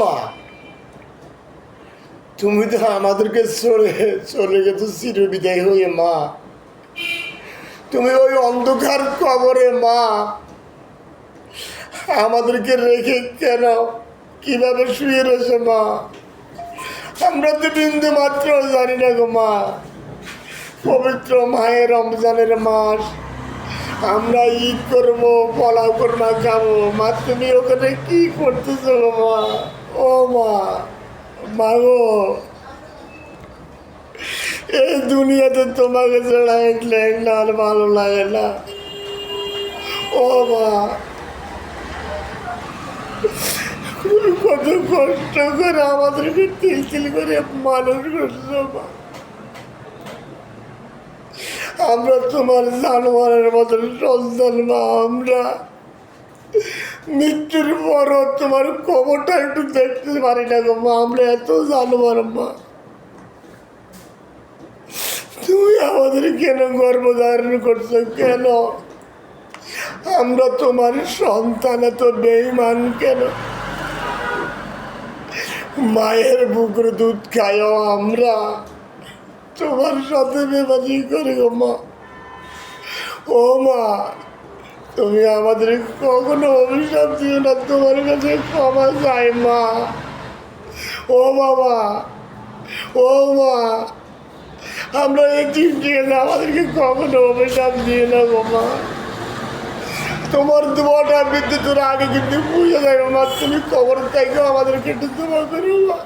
মা, তুমি তো আমাদেরকে চলে গেছো চিরবিদায় হয়ে মা। তুমি ওই অন্ধকার কবরে মা আমাদেরকে রেখে কেন কিভাবে শুয়ে রয়েছে মা, আমরা তো বিন্দু মাত্র জানি না গো মা। পবিত্র মায়ের রমজানের মাস, আমরা ঈদ করবো, পোলাও কোরমা খাবো মা, তুমি ওখানে কি করতেছো গো মা? ও মা, মা গো, এই দুনিয়াতে তোমাকে ছাড়া একলা একলা আর ভালো লাগে না। ও মা, কত কষ্ট করে আমাদেরকে তিল তিল করে মানুষ করছো মা। আমরা তোমার জানোয়ারের মতন সন্তান মা। আমরা মৃত্যুর পরও তোমার কবরটা একটু দেখতে পারি না গো মা। আমরা এত জানোয়ার মা। তুমি আমাদের কেন গর্ভধারণ করছো কেন? আমরা তোমার সন্তান, এত বেঈমান কেন? মায়ের বুকের দুধ খাইও আমরা তোমার সাথে বেবাজি করি গো মা। ও মা, তুমি আমাদের কখনো অভিশাপ দিও না, তোমার কাছে ক্ষমা চাই মা। ও বাবা, ও মা, আমরা এই চিন্তা আমাদেরকে কখনো অভিশাপ দিও না গো মা। তোমার দোয়াটা বিদ্যুতের আগে কিন্তু বুঝে যাবে মা। তুমি কবর থেকে আমাদেরকে একটু দোয়া করো মা।